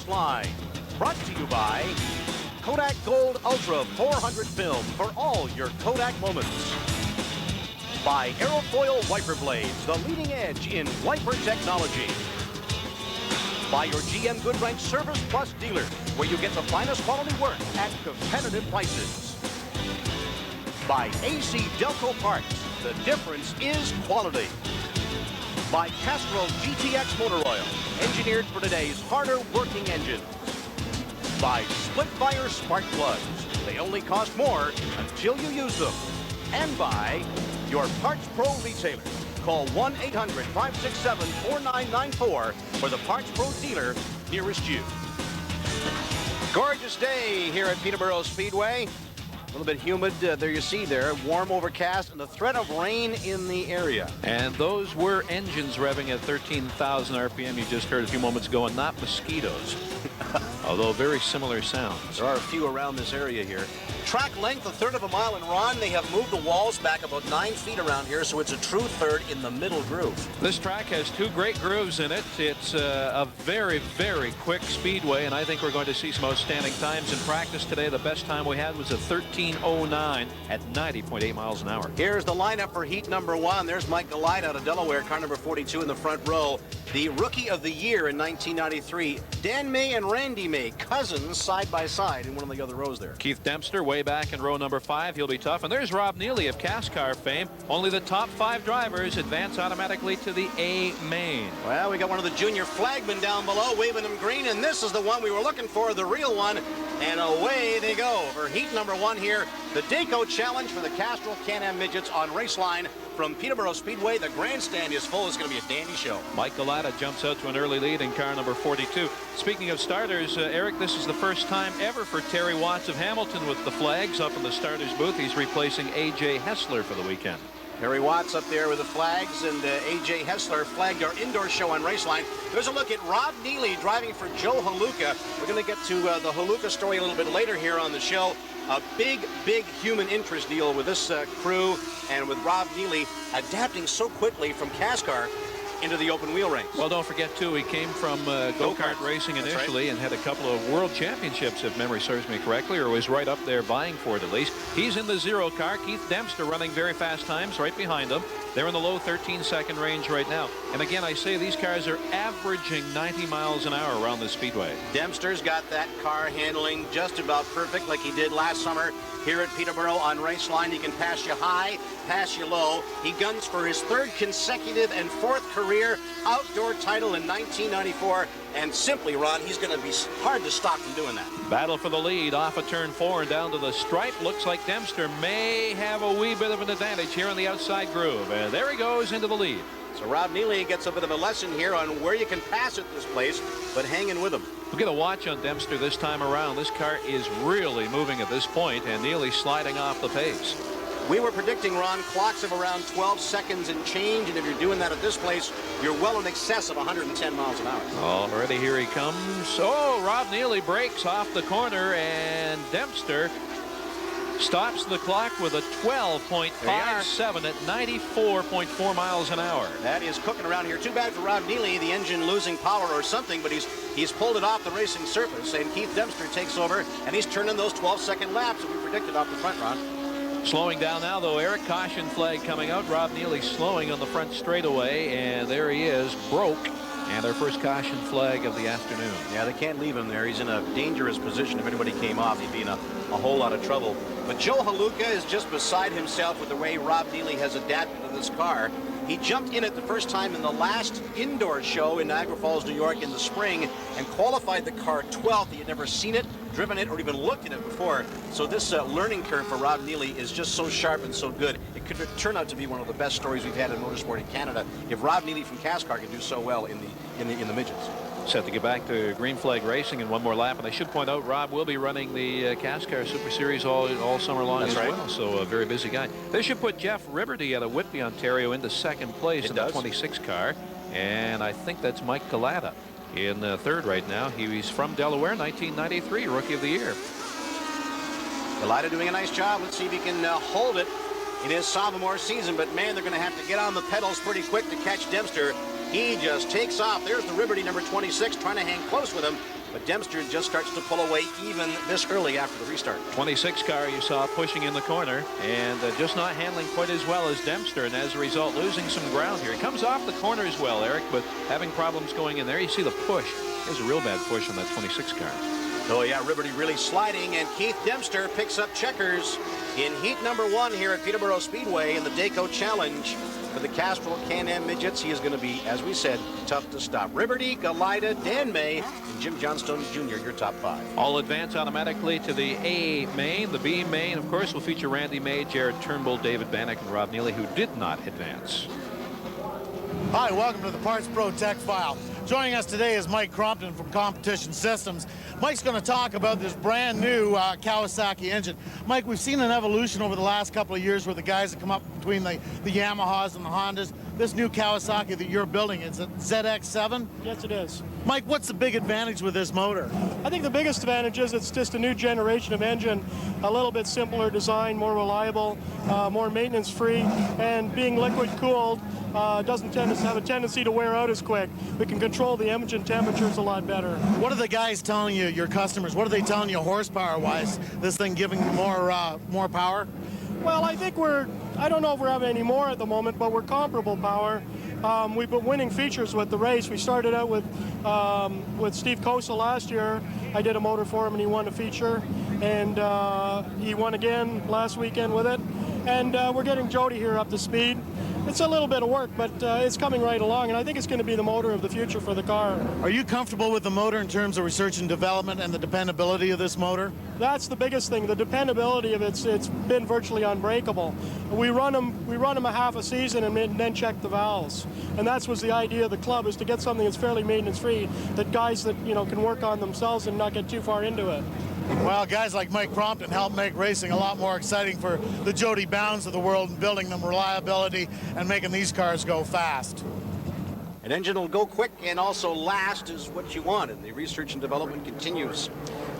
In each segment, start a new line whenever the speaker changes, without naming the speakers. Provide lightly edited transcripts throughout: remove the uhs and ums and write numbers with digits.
Raceline. Brought to you by Kodak Gold Ultra 400 film for all your Kodak moments. By Aerofoil Wiper Blades, the leading edge in wiper technology. By your GM Goodwrench Service Plus dealer, where you get the finest quality work at competitive prices. By AC Dayco Parts, the difference is quality. By Castrol GTX Motor Oil, engineered for today's harder working engines. By Split Fire Spark Plugs, they only cost more until you use them. And by your Parts Pro retailer. Call 1-800-567-4994 for the Parts Pro dealer nearest you. Gorgeous day here at Peterborough Speedway. A little bit humid, there you see there, warm, overcast, and the threat of rain in the area.
And those were engines revving at 13,000 RPM you just heard a few moments ago, and not mosquitoes. Although very similar sounds.
There are a few around this area here. Track length, a third of a mile, and Ron, they have moved the walls back about 9 feet around here, so it's a true third in the middle groove.
This track has 2 great grooves in it. It's a very, very quick speedway, and I think we're going to see some outstanding times in practice today. The best time we had was a 13:09 at 90.8 miles an hour.
Here's the lineup for heat number 1. There's Mike Galite out of Delaware, car number 42 in the front row. The Rookie of the Year in 1993, Dan May and Randy May, cousins side by side in one of the other rows there.
Keith Dempster way back in row number 5. He'll be tough. And there's Rob Neely of CASCAR fame. Only the top 5 drivers advance automatically to the A main.
Well, we got one of the junior flagmen down below waving them green, and this is the one we were looking for, the real one. And away they go for heat number 1 here. The Dayco Challenge for the Castrol Can-Am Midgets on Raceline from Peterborough Speedway. The grandstand is full. It's going to be a dandy show.
Mike Galata jumps out to an early lead in car number 42. Speaking of starters, Eric, this is the first time ever for Terry Watts of Hamilton with the flags up in the starters booth. He's replacing A.J. Hessler for the weekend.
Terry Watts up there with the flags, and A.J. Hessler flagged our indoor show on Raceline. There's a look at Rob Neely driving for Joe Haluka. We're going to get to the Haluka story a little bit later here on the show. A big, big human interest deal with this crew, and with Rob Neely adapting so quickly from CASCAR into the open wheel ranks.
Well, don't forget, too, he came from go-kart racing initially, and had a couple of world championships, if memory serves me correctly, or was right up there vying for it at least. He's in the 0 car. Keith Dempster running very fast times right behind him. They're in the low 13-second range right now. And again, I say these cars are averaging 90 miles an hour around the speedway.
Dempster's got that car handling just about perfect like he did last summer here at Peterborough on Raceline. He can pass you high, pass you low. He guns for his 3rd consecutive and 4th career outdoor title in 1994. And simply, Ron, he's going to be hard to stop from doing that.
Battle for the lead off of turn 4 and down to the stripe. Looks like Dempster may have a wee bit of an advantage here on the outside groove. And there he goes into the lead.
So Rob Neely gets a bit of a lesson here on where you can pass at this place, but hanging with him.
We'll get a watch on Dempster this time around. This car is really moving at this point, and Neely sliding off the pace.
We were predicting, Ron, clocks of around 12 seconds and change, and if you're doing that at this place, you're well in excess of 110 miles an hour.
Already here he comes. Oh, Rob Neely breaks off the corner, and Dempster stops the clock with a 12.57 at 94.4 miles an hour.
That is cooking around here. Too bad for Rob Neely, the engine losing power or something, but he's pulled it off the racing surface, and Keith Dempster takes over, and he's turning those 12-second laps that we predicted off the front, Ron.
Slowing down now, though, Eric. Caution flag coming out. Rob Neely slowing on the front straightaway, and there he is, broke. And our first caution flag of the afternoon.
Yeah, they can't leave him there. He's in a dangerous position. If anybody came off, he'd be in a whole lot of trouble. But Joe Haluka is just beside himself with the way Rob Neely has adapted to this car. He jumped in it the first time in the last indoor show in Niagara Falls, New York in the spring, and qualified the car 12th. He had never seen it, driven it, or even looked at it before. So this learning curve for Rob Neely is just so sharp and so good. It could turn out to be one of the best stories we've had in motorsport in Canada if Rob Neely from CASCAR can do so well in the midgets.
Set to get back to green flag racing in one more lap, and I should point out Rob will be running the CASCAR Super Series all summer long as well, so a very busy guy. They should put Jeff Riberty out of Whitby, Ontario into 2nd place in the 26 car, and I think that's Mike Galata in 3rd right now. He's from Delaware, 1993, Rookie of the Year.
Galata doing a nice job. Let's see if he can hold it in his sophomore season, but man, they're going to have to get on the pedals pretty quick to catch Dempster. He just takes off. There's the Riberty number 26 trying to hang close with him. but Dempster just starts to pull away even this early after the restart.
26 car you saw pushing in the corner and just not handling quite as well as Dempster, and as a result losing some ground here. He comes off the corner as well, Eric, but having problems going in there. You see the push. There's a real bad push on that 26 car.
Oh yeah, Riberty really sliding, and Keith Dempster picks up checkers in heat number 1 here at Peterborough Speedway in the Dayco Challenge. For the Castrol Can-Am Midgets, he is going to be, as we said, tough to stop. Riberty, Galida, Dan May, and Jim Johnstone Jr., your top 5.
All advance automatically to the A main. The B main, of course, will feature Randy May, Jared Turnbull, David Bannock, and Rob Neely, who did not advance.
Hi, welcome to the Parts Pro Tech File. Joining us today is Mike Crompton from Competition Systems. Mike's going to talk about this brand new Kawasaki engine. Mike, we've seen an evolution over the last couple of years where the guys that come up between the Yamahas and the Hondas. This new Kawasaki that you're building, is it ZX7?
Yes, it is.
Mike, what's the big advantage with this motor?
I think the biggest advantage is it's just a new generation of engine, a little bit simpler design, more reliable, more maintenance-free, and being liquid-cooled doesn't tend to have a tendency to wear out as quick. We can control the engine temperatures a lot better.
What are the guys telling you, your customers? What are they telling you horsepower-wise? This thing giving more power?
Well, I think I don't know if we're having any more at the moment, but we're comparable power. We've been winning features with the race. We started out with Steve Kosa last year. I did a motor for him and he won a feature, and he won again last weekend with it. And we're getting Jody here up to speed. It's a little bit of work, but it's coming right along, and I think it's going to be the motor of the future for the car.
Are you comfortable with the motor in terms of research and development and the dependability of this motor?
That's the biggest thing. The dependability of it's been virtually unbreakable. We run them a half a season and then check the valves, and that was the idea of the club, is to get something that's fairly maintenance-free, that guys that can work on themselves and not get too far into it.
Well, guys like Mike Crompton help make racing a lot more exciting for the Jody Bounds of the world, and building them reliability and making these cars go fast.
An engine will go quick and also last is what you want, and the research and development continues.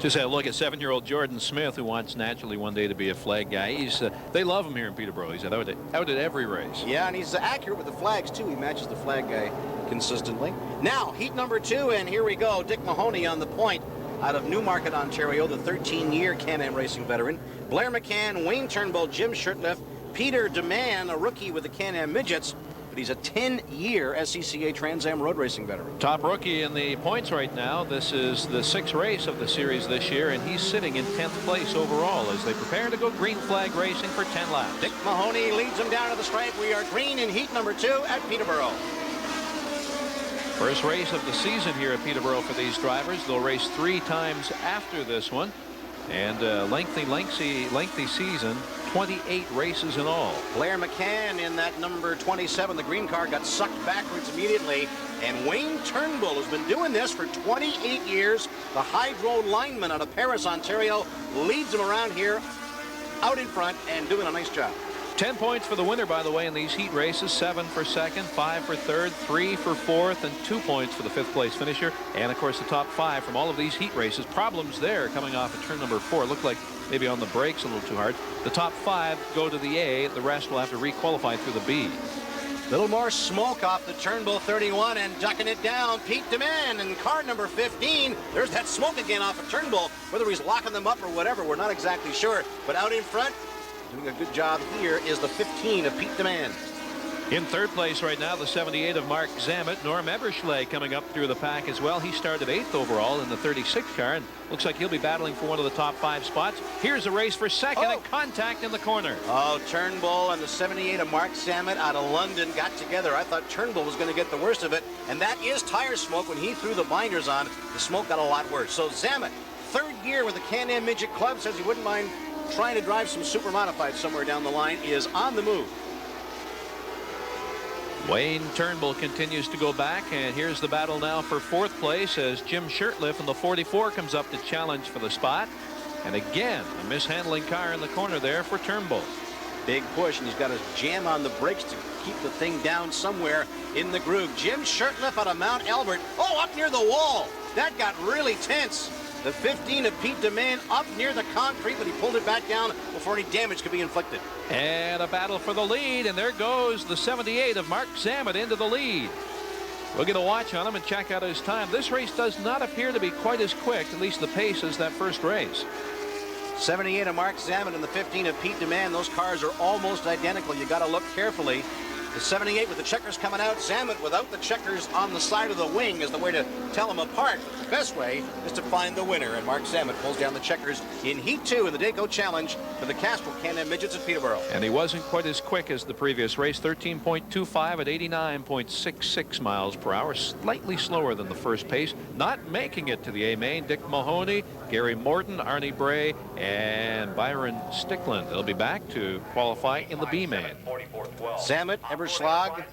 Just had a look at 7-year-old Jordan Smith, who wants naturally one day to be a flag guy. They love him here in Peterborough. He's out at every race.
Yeah, and he's accurate with the flags, too. He matches the flag guy consistently. Now, heat number 2, and here we go. Dick Mahoney on the point out of Newmarket, Ontario, the 13-year Can-Am racing veteran. Blair McCann, Wayne Turnbull, Jim Shirtliff, Peter DeMann, a rookie with the Can-Am Midgets, but he's a 10-year SCCA Trans Am road racing veteran.
Top rookie in the points right now. This is the 6th race of the series this year, and he's sitting in 10th place overall as they prepare to go green flag racing for 10 laps.
Dick Mahoney leads them down to the stripe. We are green in heat number 2 at Peterborough.
First race of the season here at Peterborough for these drivers. They'll race 3 times after this one, and lengthy season. 28 races in all.
Blair McCann in that number 27. The green car got sucked backwards immediately. And Wayne Turnbull has been doing this for 28 years. The hydro lineman out of Paris, Ontario, leads him around here out in front and doing a nice job.
10 points for the winner, by the way, in these heat races. 7 for second, 5 for third, 3 for fourth, and 2 points for the 5th place finisher. And of course the top 5 from all of these heat races. Problems there coming off of turn number 4. Looked like maybe on the brakes a little too hard. The top 5 go to the A. The rest will have to re-qualify through the B.
Little more smoke off the Turnbull 31 and ducking it down. Pete DeMann in car number 15. There's that smoke again off of Turnbull. Whether he's locking them up or whatever, we're not exactly sure. But out in front, doing a good job here, is the 15 of Pete DeMann.
In 3rd place right now, the 78 of Mark Zammit. Norm Eberschley coming up through the pack as well. He started 8th overall in the 36 car, and looks like he'll be battling for one of the top 5 spots. Here's a race for second and contact in the corner. Oh, Turnbull and the 78 of Mark Zammit out of London got together. I thought Turnbull was going to get the worst of it, and that is tire smoke. When he threw the binders on, the smoke got a lot worse. So Zammit, 3rd year with the Can-Am Midget Club, says he wouldn't mind trying to drive some super modified somewhere down the line, is on the move. Wayne Turnbull continues to go back, and here's the battle now for 4th place as Jim Shirtliff in the 44 comes up to challenge for the spot. And again, a mishandling car in the corner there for Turnbull. Big push, and he's got his jam on the brakes to keep the thing down somewhere in the groove. Jim Shirtliff out of Mount Albert. Oh, up near the wall. That got really tense. The 15 of Pete DeMann up near the concrete, but he pulled it back down before any damage could be inflicted. And a battle for the lead, and there goes the 78 of Mark Zammit into the lead. We'll get a watch on him and check out his time. This race does not appear to be quite as quick, at least the pace, as that first race.
78 of Mark Zammit and the 15 of Pete Demand. Those cars are almost identical. You got to look carefully. The 78 with the checkers coming out. Zammit without the checkers on the side of the wing is the way to tell them apart. The best way is to find the winner. And Mark Zammit pulls down the checkers in Heat 2 in the Dayco Challenge for the Castrol Can-Am Midgets at Peterborough.
And he wasn't quite as quick as the previous race. 13.25 at 89.66 miles per hour. Slightly slower than the first pace. Not making it to the A-Main. Dick Mahoney, Gary Morton, Arnie Bray, and Byron Stickland. They'll be back to qualify in the B-Main.
Zammit, Eberschlag,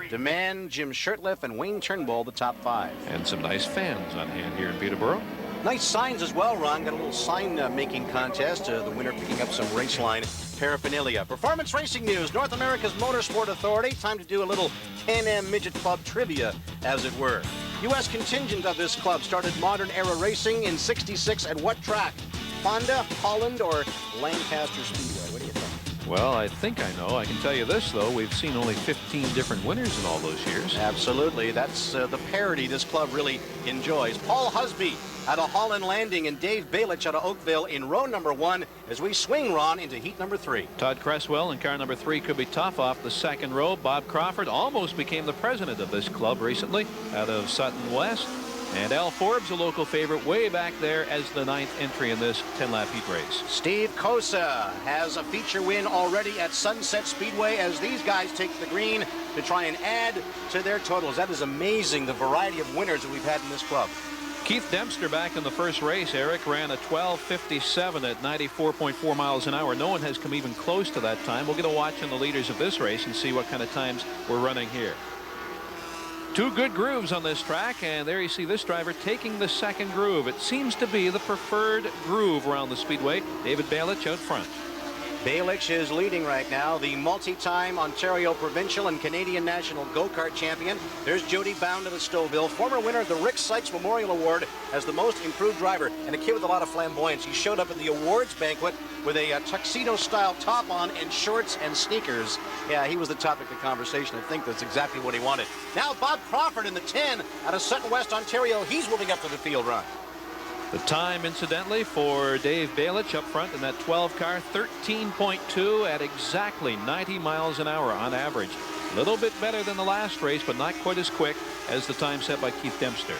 Demand, Jim Shirtliff, and Wayne Turnbull, the top 5.
And some nice fans on hand here in Peterborough.
Nice signs as well, Ron. Got a little sign-making contest. The winner picking up some Raceline paraphernalia. Performance racing news. North America's Motorsport Authority. Time to do a little Can-Am Midget Club trivia, as it were. U.S. contingent of this club started modern era racing in '66 at what track? Honda, Holland, or Lancaster Speedway? What do you think?
Well, I think I know. I can tell you this, though. We've seen only 15 different winners in all those years.
Absolutely. That's the parity this club really enjoys. Paul Husby out of Holland Landing and Dave Balich out of Oakville in row number 1 as we swing, Ron, into heat number 3.
Todd Cresswell in car number 3 could be tough off the second row. Bob Crawford almost became the president of this club recently out of Sutton West. And Al Forbes, a local favorite, way back there as the 9th entry in this 10-lap heat race.
Steve Cosa has a feature win already at Sunset Speedway as these guys take the green to try and add to their totals. That is amazing, the variety of winners that we've had in this club.
Keith Dempster back in the first race. Eric ran a 12:57 at 94.4 miles an hour. No one has come even close to that time. We'll get a watch on the leaders of this race and see what kind of times we're running here. 2 good grooves on this track, and there you see this driver taking the second groove. It seems to be the preferred groove around the speedway. David Balich out front.
Balich is leading right now, the multi-time Ontario Provincial and Canadian National Go-Kart champion. There's Jody Bound of the Stouffville, former winner of the Rick Sykes Memorial Award as the most improved driver, and a kid with a lot of flamboyance. He showed up at the awards banquet with a tuxedo-style top on and shorts and sneakers. Yeah, he was the topic of conversation. I think that's exactly what he wanted. Now Bob Crawford in the 10 out of Sutton West, Ontario. He's moving up to the field run.
The time, incidentally, for Dave Balich up front in that 12 car, 13.2 at exactly 90 miles an hour on average. A little bit better than the last race, but not quite as quick as the time set by Keith Dempster.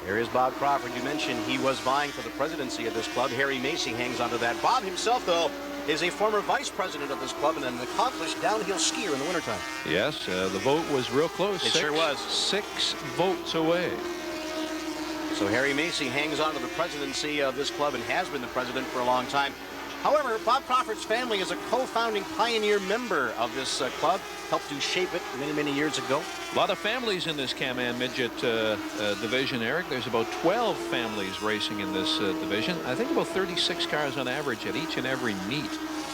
Here is Bob Crawford. You mentioned he was vying for the presidency of this club. Harry Macy hangs onto that. Bob himself, though, is a former vice president of this club and an accomplished downhill skier in the wintertime.
Yes, the vote was real close.
It sure was.
6 votes away.
So Harry Macy hangs on to the presidency of this club and has been the president for a long time. However, Bob Crawford's family is a co-founding pioneer member of this club, helped to shape it many, many years ago.
A lot of families in this Can-Am Midget division, Eric. There's about 12 families racing in this division. I think about 36 cars on average at each and every meet,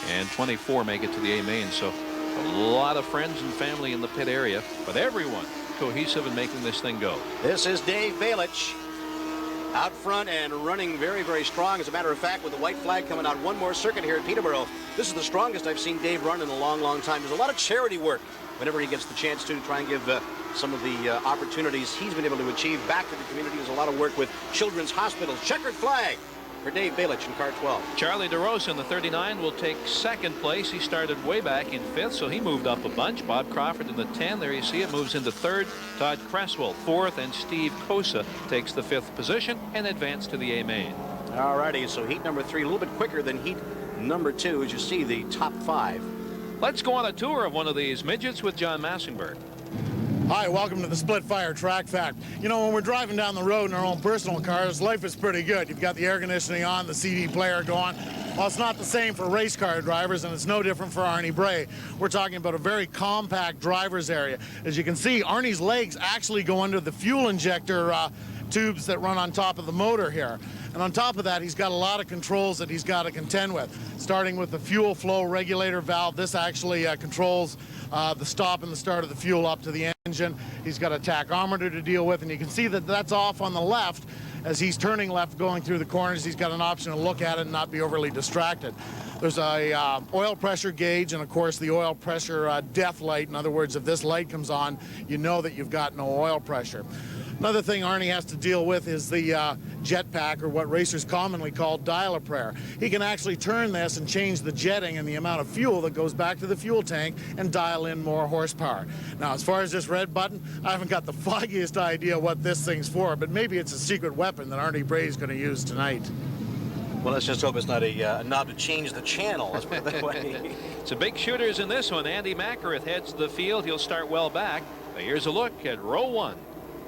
and 24 make it to the A-Main. So a lot of friends and family in the pit area, but everyone cohesive in making this thing go.
This is Dave Balich out front and running very, very strong. As a matter of fact, with the white flag coming out one more circuit here at Peterborough, this is the strongest I've seen Dave run in a long, long time. There's a lot of charity work whenever he gets the chance to try and give some of the opportunities he's been able to achieve back to the community. There's a lot of work with children's hospitals. Checkered flag for Dave Balich in car 12.
Charlie DeRosa in the 39 will take second place. He started way back in 5th, so he moved up a bunch. Bob Crawford in the 10. There you see it, moves into 3rd. Todd Cresswell 4th, and Steve Cosa takes the 5th position and advanced to the A-Main.
All righty, so heat number 3 a little bit quicker than heat number 2, as you see the top 5.
Let's go on a tour of one of these midgets with John Massenberg.
Hi, welcome to the Split Fire Track Fact. You know, when we're driving down the road in our own personal cars, life is pretty good. You've got the air conditioning on, the CD player going. Well, it's not the same for race car drivers, and it's no different for Arnie Bray. We're talking about a very compact driver's area. As you can see, Arnie's legs actually go under the fuel injector tubes that run on top of the motor here. And on top of that, he's got a lot of controls that he's got to contend with, starting with the fuel flow regulator valve. This actually controls the stop and the start of the fuel up to the engine. He's got a tachometer to deal with, and you can see that that's off on the left. As he's turning left going through the corners, he's got an option to look at it and not be overly distracted. There's a oil pressure gauge, and of course the oil pressure death light. In other words, if this light comes on, you know that you've got no oil pressure. Another thing Arnie has to deal with is the jetpack, or what racers commonly call dial-a-prayer. He can actually turn this and change the jetting and the amount of fuel that goes back to the fuel tank and dial in more horsepower. Now, as far as this red button, I haven't got the foggiest idea what this thing's for, but maybe it's a secret weapon that Arnie Bray is going to use tonight.
Well, let's just hope it's not a knob to change the channel. Let's put it that way.
Some big shooters in this one. Andy Macareth heads the field. He'll start well back. But here's a look at row 1.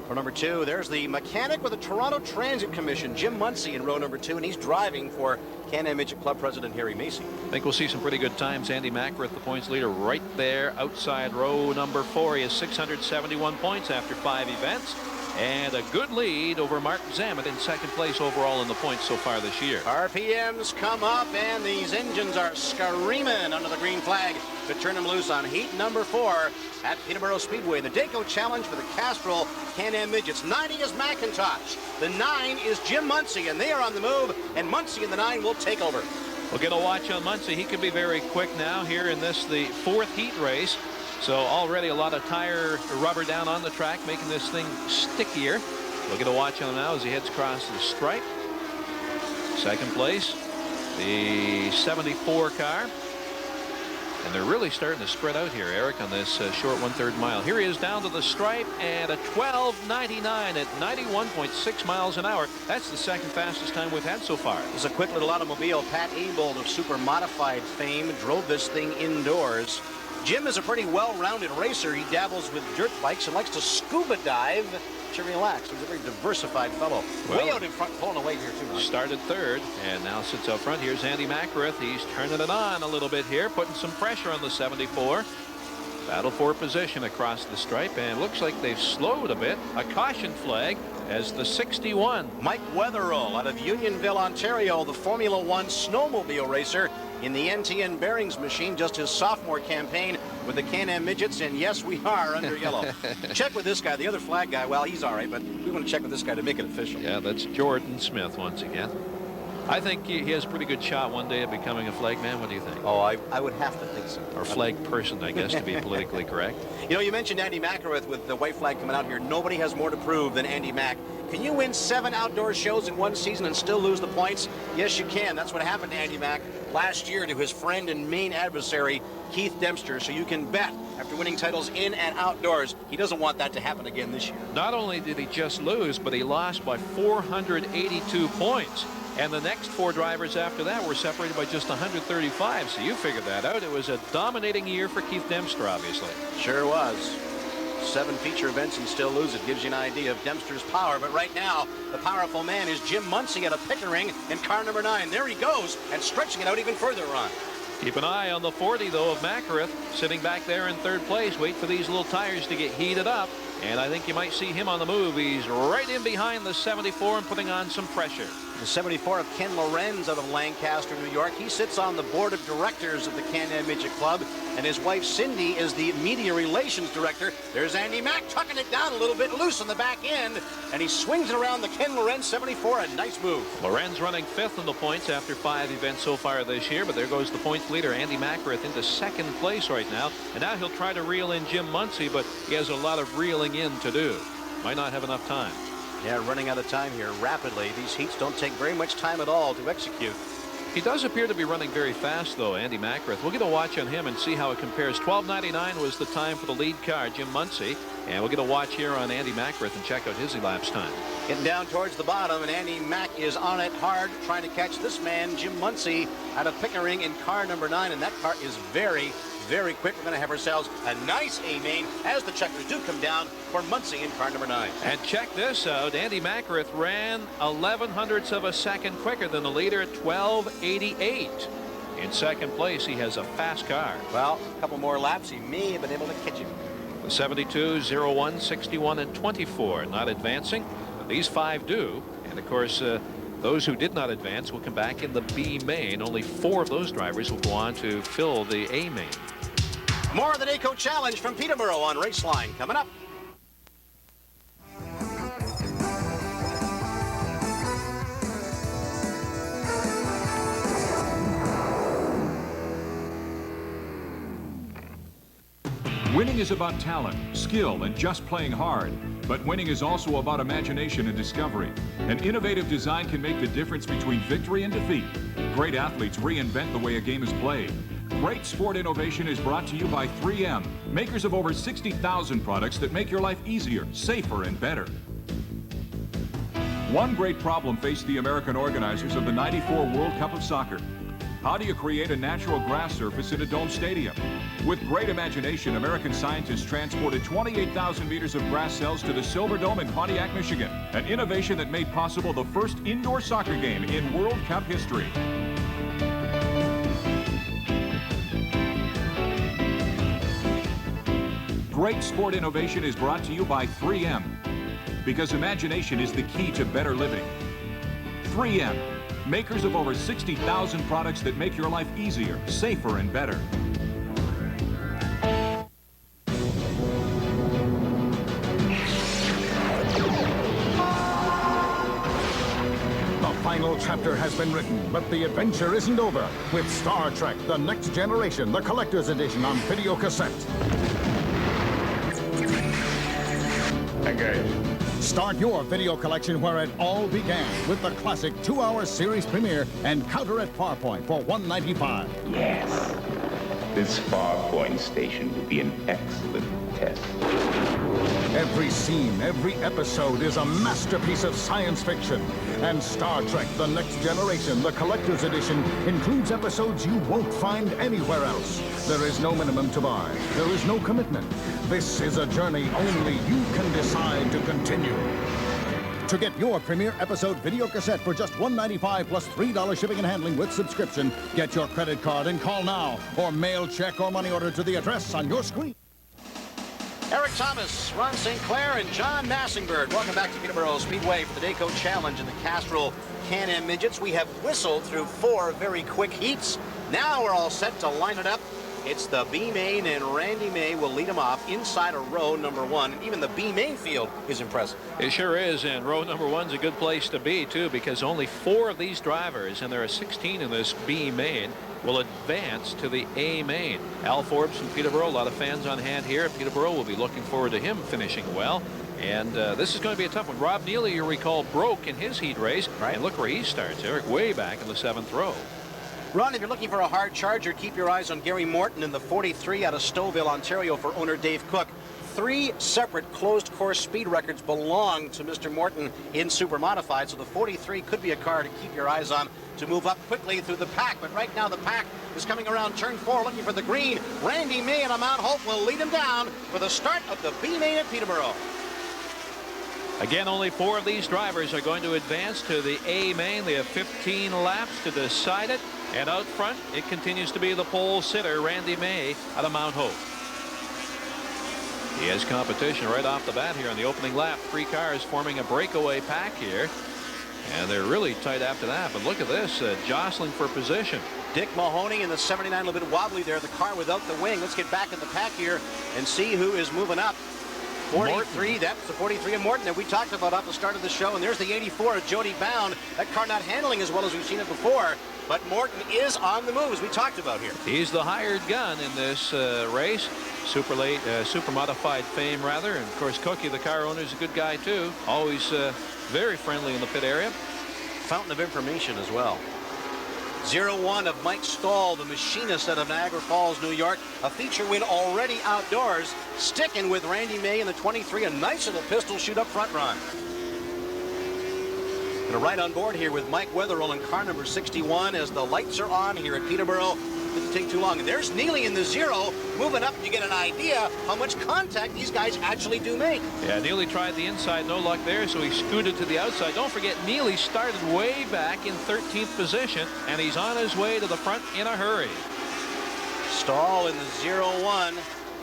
For number 2, there's the mechanic with the Toronto Transit Commission, Jim Muncy, in row number 2, and he's driving for Can-Am Midget Club President Harry Macy.
I think we'll see some pretty good times. Andy Macareth, the points leader, right there outside row number 4. He has 671 points after 5 events. And a good lead over Mark Zammit in second place overall in the points so far this year.
RPMs come up, and these engines are screaming under the green flag to turn them loose on heat number 4 at Peterborough Speedway. The Dayco challenge for the Castrol Can-Am Midgets. 90 is McIntosh. The 9 is Jim Muncy, and they are on the move, and Muncy in the 9 will take over.
We'll get a watch on Muncy. He could be very quick now here in this, the 4th heat race. So already a lot of tire rubber down on the track, making this thing stickier. We'll get a watch on him now as he heads across the stripe. Second place, the 74 car. And they're really starting to spread out here, Eric, on this short 1/3 mile. Here he is down to the stripe, and a 12:99 at 91.6 miles an hour. That's the second fastest time we've had so far.
It's a quick little automobile. Pat Abold of Super Modified fame drove this thing indoors. Jim is a pretty well-rounded racer. He dabbles with dirt bikes and likes to scuba dive to relax. He's a very diversified fellow.
Well,
way out in front, pulling away here too much.
Started 3rd and now sits out front. Here's Andy Macareth. He's turning it on a little bit here, putting some pressure on the 74. Battle for position across the stripe, and looks like they've slowed a bit. A caution flag as the 61.
Mike Wetherill out of Unionville, Ontario, the Formula One snowmobile racer in the NTN Bearings machine, just his sophomore campaign with the Can-Am Midgets, and yes, we are under yellow. Check with this guy, the other flag guy. Well, he's all right, but we want to check with this guy to make it official.
Yeah, that's Jordan Smith once again. I think he has a pretty good shot one day of becoming a flag man. What do you think?
Oh, I would have to think so.
Or flag person, I guess, to be politically correct.
You know, you mentioned Andy Macareth with the white flag coming out here. Nobody has more to prove than Andy Mac. Can you win 7 outdoor shows in one season and still lose the points? Yes, you can. That's what happened to Andy Mac last year to his friend and main adversary, Keith Dempster. So you can bet, after winning titles in and outdoors, he doesn't want that to happen again this year.
Not only did he just lose, but he lost by 482 points. And the next 4 drivers after that were separated by just 135. So you figured that out. It was a dominating year for Keith Dempster, obviously.
Sure was. 7 feature events and still lose it. Gives you an idea of Dempster's power. But right now, the powerful man is Jim Muncy out of Pickering in car number 9. There he goes, and stretching it out even further on.
Keep an eye on the 40, though, of Macareth, sitting back there in 3rd place. Wait for these little tires to get heated up. And I think you might see him on the move. He's right in behind the 74 and putting on some pressure.
The 74 of Ken Lorenz out of Lancaster, New York. He sits on the board of directors of the Can-Am Midget Club, and his wife Cindy is the media relations director. There's Andy Mac tucking it down a little bit loose on the back end, and he swings it around the Ken Lorenz 74. A nice move.
Lorenz running 5th in the points after 5 events so far this year, but there goes the points leader Andy Macareth into 2nd place right now, and now he'll try to reel in Jim Muncy, but he has a lot of reeling in to do. Might not have enough time.
Yeah, running out of time here rapidly. These heats don't take very much time at all to execute.
He does appear to be running very fast, though, Andy Macareth. We'll get a watch on him and see how it compares. 12:99 was the time for the lead car, Jim Muncy. And we'll get a watch here on Andy Macareth and check out his elapsed time.
Getting down towards the bottom, and Andy Mac is on it hard, trying to catch this man, Jim Muncy, out of Pickering in car number 9. And that car is very, very quick. We're going to have ourselves a nice A-main as the checkers do come down for Muncy in car number 9.
And check this out. Andy Macareth ran 11/100ths of a second quicker than the leader at 12:88. In 2nd place, he has a fast car.
Well, a couple more laps, he may have been able to catch him.
The 72, 01, 61, and 24 not advancing. These 5 do. And, of course, those who did not advance will come back in the B main. Only 4 of those drivers will go on to fill the A main.
More of the Dayco Challenge from Peterborough on Raceline coming up.
Winning is about talent, skill, and just playing hard. But winning is also about imagination and discovery. An innovative design can make the difference between victory and defeat. Great athletes reinvent the way a game is played. Great sport innovation is brought to you by 3M, makers of over 60,000 products that make your life easier, safer, and better. One great problem faced the American organizers of the '94 World Cup of Soccer. How do you create a natural grass surface in a dome stadium? With great imagination, American scientists transported 28,000 meters of grass cells to the Silver Dome in Pontiac, Michigan, an innovation that made possible the first indoor soccer game in World Cup history. Great sport innovation is brought to you by 3M, because imagination is the key to better living. 3M, makers of over 60,000 products that make your life easier, safer, and better.
The final chapter has been written, but the adventure isn't over with Star Trek: The Next Generation, the collector's edition on video cassette. Engage. Start your video collection where it all began with the classic 2-hour series premiere and Counter at Farpoint for $195.
Yes. This Farpoint station will be an excellent test.
Every scene, every episode is a masterpiece of science fiction. And Star Trek: The Next Generation, the collector's edition, includes episodes you won't find anywhere else. There is no minimum to buy. There is no commitment. This is a journey only you can decide to continue. To get your premiere episode video cassette for just $195 plus $3 shipping and handling with subscription, get your credit card and call now, or mail, check, or money order to the address on your screen.
Eric Thomas, Ron St. Clair, and John Massenberg. Welcome back to Peterborough Speedway for the Dayco Challenge in the Castrol Can-Am Midgets. We have whistled through 4 very quick heats. Now we're all set to line it up. It's the B main, and Randy May will lead them off inside of row number 1. And even the B main field is impressive.
It sure is, and row number 1's a good place to be, too, because only 4 of these drivers, and there are 16 in this B main, will advance to the A main. Al Forbes from Peterborough, a lot of fans on hand here at Peterborough. Will be looking forward to him finishing well. And this is going to be a tough one. Rob Neely, you recall, broke in his heat race. Right. And look where he starts, Eric, way back in the 7th row.
Ron, if you're looking for a hard charger, keep your eyes on Gary Morton in the 43 out of Stouffville, Ontario for owner Dave Cook. 3 separate closed course speed records belong to Mr. Morton in Super Modified, so the 43 could be a car to keep your eyes on to move up quickly through the pack. But right now the pack is coming around turn 4 looking for the green. Randy May and Mount Hope will lead him down for the start of the B main at Peterborough.
Again, only 4 of these drivers are going to advance to the A main. They have 15 laps to decide it. And out front, it continues to be the pole sitter, Randy May, out of Mount Hope. He has competition right off the bat here on the opening lap. 3 cars forming a breakaway pack here. And they're really tight after that. But look at this, jostling for position.
Dick Mahoney in the 79, a little bit wobbly there. The car without the wing. Let's get back in the pack here and see who is moving up. 43, Morton. That's the 43 of Morton that we talked about at the start of the show. And there's the 84 of Jody Bound. That car not handling as well as we've seen it before. But Morton is on the move, as we talked about here.
He's the hired gun in this race. Super Modified fame, rather. And, of course, Cookie, the car owner, is a good guy, too. Always very friendly in the pit area.
Fountain of information as well. 0-1 of Mike Stahl, the machinist out of Niagara Falls, New York. A feature win already outdoors. Sticking with Randy May in the 23. A nice little pistol shoot up front run. And a ride on board here with Mike Weatherall in car number 61 as the lights are on here at Peterborough. Didn't take too long. And there's Neely in the 0, moving up. You get an idea how much contact these guys actually do make.
Yeah, Neely tried the inside, no luck there, so he scooted to the outside. Don't forget, Neely started way back in 13th position, and he's on his way to the front in a hurry.
Stahl in the 0-1,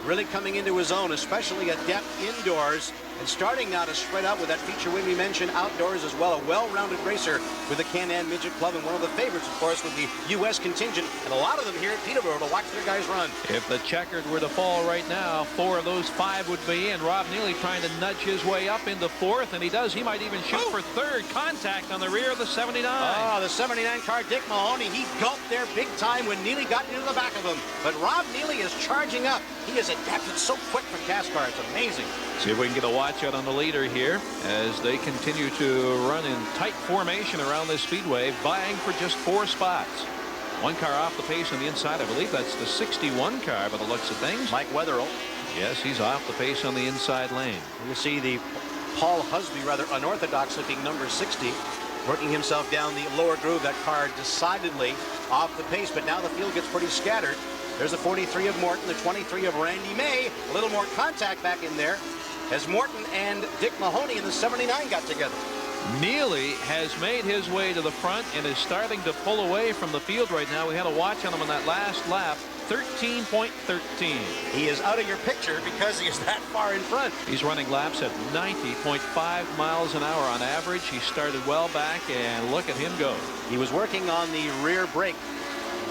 really coming into his own, especially at depth indoors. and starting now to spread out with that feature win we mentioned outdoors as well. A well-rounded racer with the Can-Am Midget Club, and one of the favorites, of course, with the U.S. contingent, and a lot of them here at Peterborough to watch their guys run.
If the checkered were to fall right now, 4 of those 5 would be in. Rob Neely trying to nudge his way up into 4th, and he does. He might even shoot for 3rd. Contact on the rear of the 79.
Oh, the 79 car, Dick Mahoney, he gulped there big time when Neely got into the back of him. But Rob Neely is charging up. He is adapted so quick for CASCAR. It's amazing.
See if we can get a watch out on the leader here as they continue to run in tight formation around this speedway, vying for just 4 spots. 1 car off the pace on the inside. I believe that's the 61 car by the looks of things.
Mike Wetherill.
Yes, he's off the pace on the inside lane.
You see the Paul Husby, rather unorthodox looking number 60, working himself down the lower groove. That car decidedly off the pace, but now the field gets pretty scattered. There's the 43 of Morton, the 23 of Randy May. A little more contact back in there as Morton and Dick Mahoney in the 79 got together.
Neely has made his way to the front and is starting to pull away from the field right now. We had a watch on him on that last lap. 13.13.
He is out of your picture because he is that far in front.
He's running laps at 90.5 miles an hour on average. He started well back, and look at him go.
He was working on the rear brake,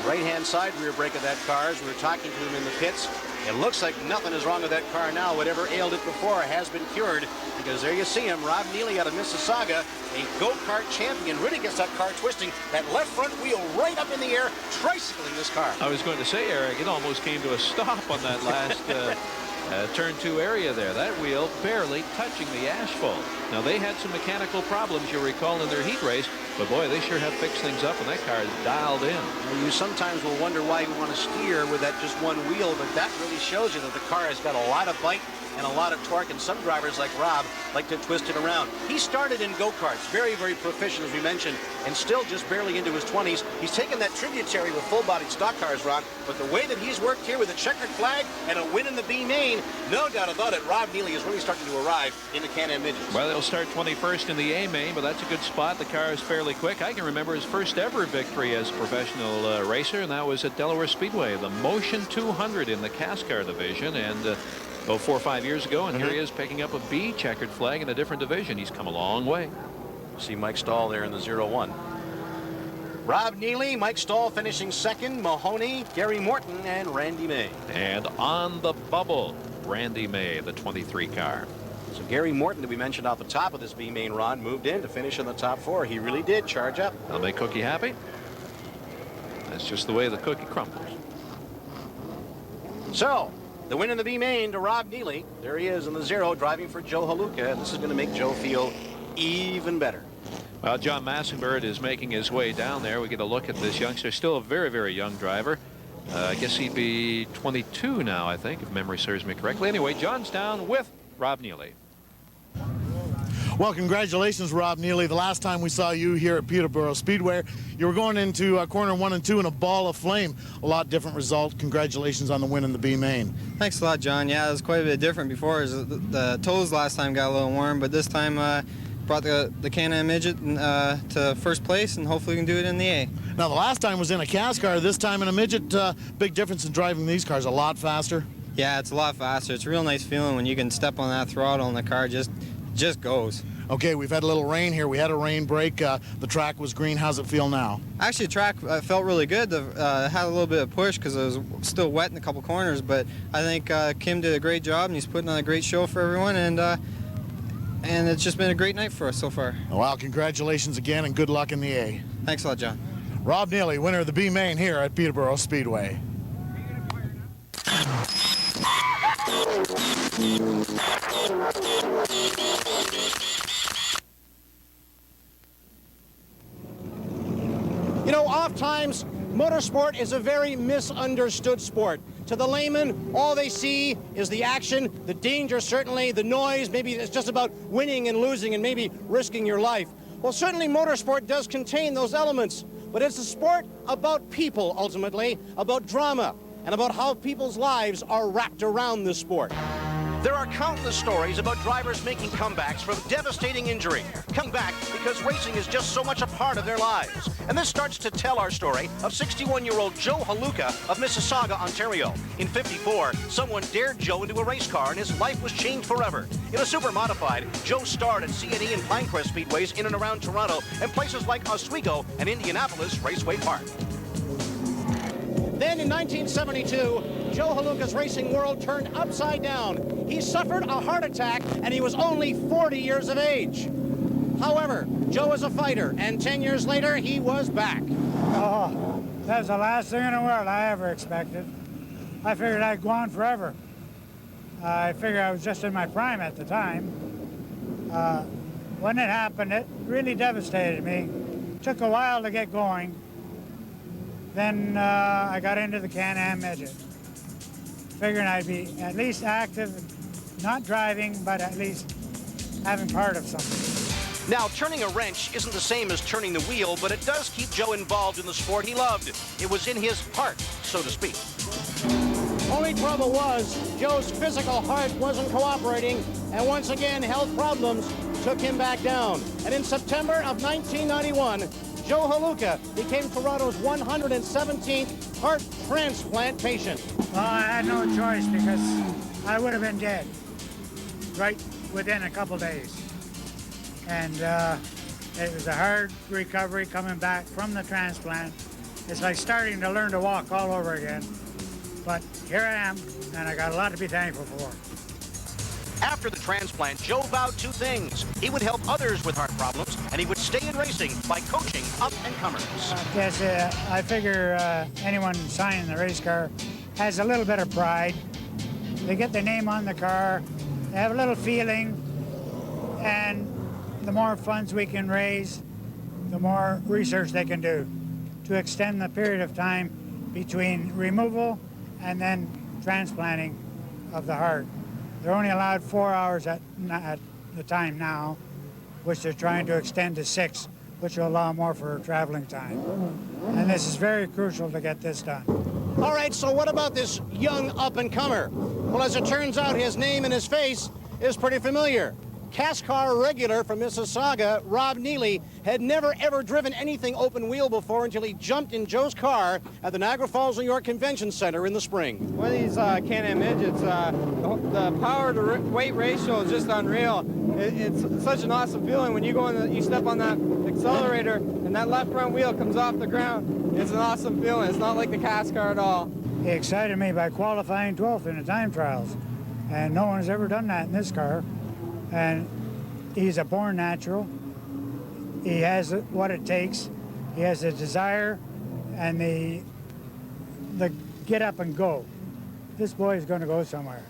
right-hand side rear brake of that car as we were talking to him in the pits. It looks like nothing is wrong with that car now. Whatever ailed it before has been cured, because there you see him, Rob Neely out of Mississauga, a go-kart champion, really gets that car twisting, that left front wheel right up in the air, tricycling this car.
I was going to say, Eric, it almost came to a stop on that last turn 2 area there. That wheel barely touching the asphalt. Now, they had some mechanical problems, you'll recall, in their heat race, but boy, they sure have fixed things up, and that car is dialed in.
You sometimes will wonder why you want to steer with that just one wheel, but that really shows you that the car has got a lot of bite and a lot of torque, and some drivers like Rob like to twist it around. He started in go-karts, very, very proficient, as we mentioned, and still just barely into his 20s. He's taken that tributary with full-bodied stock cars, Ron, but the way that he's worked here with a checkered flag and a win in the B main, no doubt about it, Rob Neely is really starting to arrive in the Can-Am Midgets.
Well, they'll start 21st in the A main, but that's a good spot. The car is fairly quick. I can remember his first ever victory as a professional racer, and that was at Delaware Speedway, the Motion 200 in the CASCAR division, and 4 or 5 years ago, and here he is picking up a B checkered flag in a different division. He's come a long way.
See Mike Stahl there in the 0-1. Rob Neely, Mike Stahl finishing second, Mahoney, Gary Morton, and Randy May.
And on the bubble, Randy May, the 23 car.
So Gary Morton, that we mentioned off the top of this B main, Ron, moved in to finish in the top 4. He really did charge up.
That'll make Cookie happy. That's just the way the cookie crumbles.
So, the win in the B main to Rob Neely. There he is in the 0, driving for Joe Haluka, and this is going to make Joe feel even better.
Well, John Massenbird is making his way down there. We get a look at this youngster, still a very, very young driver. I guess he'd be 22 now, I think, if memory serves me correctly. Anyway, John's down with Rob Neely.
Well, congratulations, Rob Neely. The last time we saw you here at Peterborough Speedway, you were going into corner 1 and 2 in a ball of flame. A lot different result. Congratulations on the win in the B main.
Thanks a lot, John. Yeah, it was quite a bit different before. The toes last time got a little warm, but this time brought the Can-Am Midget to first place, and hopefully we can do it in the A.
Now, the last time was in a CASCAR. This time in a Midget. Big difference in driving these cars. A lot faster.
Yeah, it's a lot faster. It's a real nice feeling when you can step on that throttle and the car just goes.
Okay, we've had a little rain here. We had a rain break. The track was green. How's it feel now?
Actually, the track felt really good. Had a little bit of push because it was still wet in a couple corners, but I think Kim did a great job, and he's putting on a great show for everyone, and it's just been a great night for us so far.
Well, congratulations again, and good luck in the A.
Thanks a lot, John.
Rob Neely, winner of the B main here at Peterborough Speedway.
You know, oftentimes, motorsport is a very misunderstood sport. To the layman, all they see is the action, the danger, certainly, the noise. Maybe it's just about winning and losing and maybe risking your life. Well, certainly motorsport does contain those elements, but it's a sport about people, ultimately, about drama, and about how people's lives are wrapped around this sport.
There are countless stories about drivers making comebacks from devastating injury. Come back because racing is just so much a part of their lives. And this starts to tell our story of 61-year-old Joe Haluka of Mississauga, Ontario. In '54, someone dared Joe into a race car and his life was changed forever. In a super modified, Joe starred at C&E and Pinecrest Speedways in and around Toronto and places like Oswego and Indianapolis Raceway Park.
Then in 1972, Joe Haluka's racing world turned upside down. He suffered a heart attack and he was only 40 years of age. However, Joe was a fighter, and 10 years later, he was back.
Oh, that was the last thing in the world I ever expected. I figured I'd go on forever. I figured I was just in my prime at the time. When it happened, it really devastated me. It took a while to get going. Then I got into the Can-Am midget, figuring I'd be at least active, not driving, but at least having part of something.
Now, turning a wrench isn't the same as turning the wheel, but it does keep Joe involved in the sport he loved. It was in his heart, so to speak.
Only trouble was, Joe's physical heart wasn't cooperating, and once again, health problems took him back down. And in September of 1991, Joe Haluka became Toronto's 117th heart transplant patient.
Well, I had no choice because I would have been dead right within a couple days. And it was a hard recovery coming back from the transplant. It's like starting to learn to walk all over again. But here I am, and I got a lot to be thankful for.
After the transplant, Joe vowed two things. He would help others with heart problems, and he would stay in racing by coaching up-and-comers.
Yes, I figure anyone signing the race car has a little bit of pride. They get their name on the car, they have a little feeling, and the more funds we can raise, the more research they can do to extend the period of time between removal and then transplanting of the heart. They're only allowed 4 hours at the time now, which they're trying to extend to 6, which will allow more for traveling time. And this is very crucial to get this done.
All right, so what about this young up-and-comer? Well, as it turns out, his name and his face is pretty familiar. CASCAR regular from Mississauga, Rob Neely, had never ever driven anything open wheel before until he jumped in Joe's car at the Niagara Falls, New York Convention Center in the spring.
One of these Can-Am midgets, the power to weight ratio is just unreal. It's such an awesome feeling when you go you step on that accelerator and that left front wheel comes off the ground. It's an awesome feeling. It's not like the CASCAR at all.
He excited me by qualifying 12th in the time trials, and no one has ever done that in this car. And he's a born natural. He has what it takes. He has the desire and the get up and go. This boy is going to go somewhere.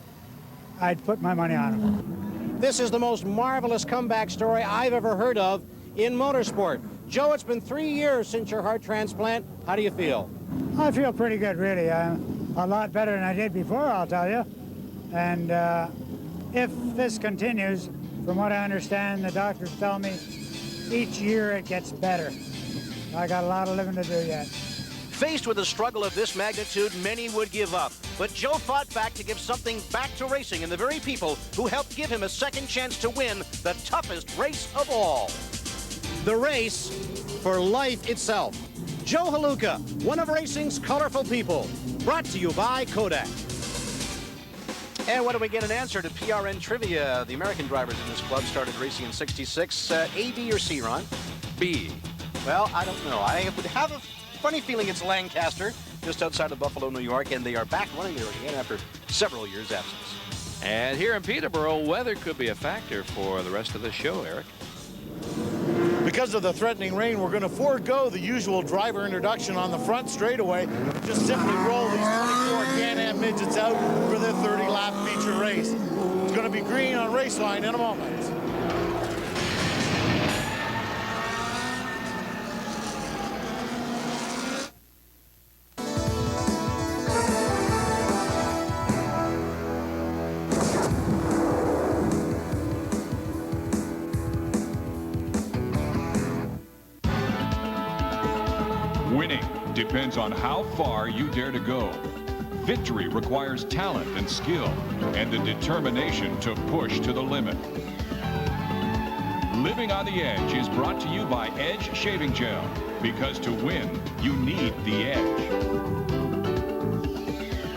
I'd put my money on him.
This is the most marvelous comeback story I've ever heard of in motorsport. Joe, it's been 3 years since your heart transplant. How do you feel?
I feel pretty good, really. A lot better than I did before, I'll tell you. And if this continues, from what I understand, the doctors tell me each year it gets better. I got a lot of living to do yet.
Faced with a struggle of this magnitude, many would give up. But Joe fought back to give something back to racing and the very people who helped give him a second chance to win the toughest race of all.
The race for life itself. Joe Haluka, one of racing's colorful people. Brought to you by Kodak.
And when do we get an answer to PRN trivia? The American drivers in this club started racing in '66. A, B, or C, Ron?
B.
Well, I don't know. I would have a funny feeling it's Lancaster, just outside of Buffalo, New York, and they are back running there again after several years' absence.
And here in Peterborough, weather could be a factor for the rest of the show, Eric.
Because of the threatening rain, we're going to forego the usual driver introduction on the front straightaway. Just simply roll these 24 Can-Am midgets out for their 30-lap feature race. It's going to be green on Raceline in a moment.
Winning depends on how far you dare to go. Victory requires talent and skill and the determination to push to the limit. Living on the Edge is brought to you by Edge Shaving Gel, because to win, you need the edge.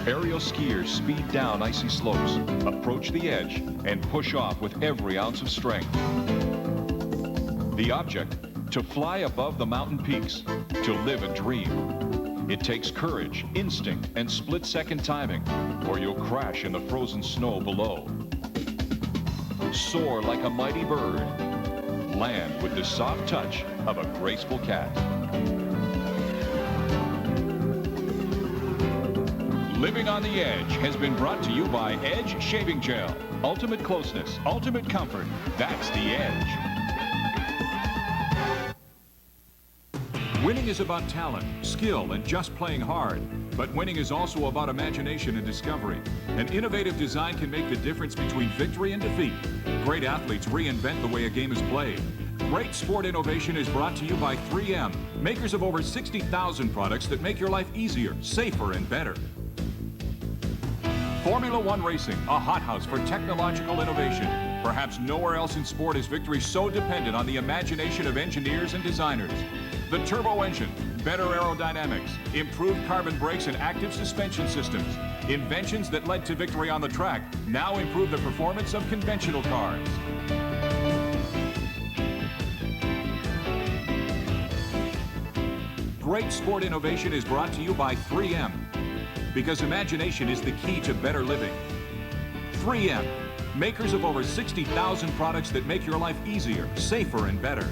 Aerial skiers speed down icy slopes, approach the edge, and push off with every ounce of strength. The object, to fly above the mountain peaks, to live a dream. It takes courage, instinct, and split-second timing, or you'll crash in the frozen snow below. Soar like a mighty bird. Land with the soft touch of a graceful cat. Living on the Edge has been brought to you by Edge Shaving Gel. Ultimate closeness, ultimate comfort. That's the Edge. Winning is about talent, skill, and just playing hard. But winning is also about imagination and discovery. An innovative design can make the difference between victory and defeat. Great athletes reinvent the way a game is played. Great sport innovation is brought to you by 3M, makers of over 60,000 products that make your life easier, safer, and better. Formula One Racing, a hothouse for technological innovation. Perhaps nowhere else in sport is victory so dependent on the imagination of engineers and designers. The turbo engine, better aerodynamics, improved carbon brakes and active suspension systems. Inventions that led to victory on the track now improve the performance of conventional cars. Great sport innovation is brought to you by 3M, because imagination is the key to better living. 3M, makers of over 60,000 products that make your life easier, safer, and better.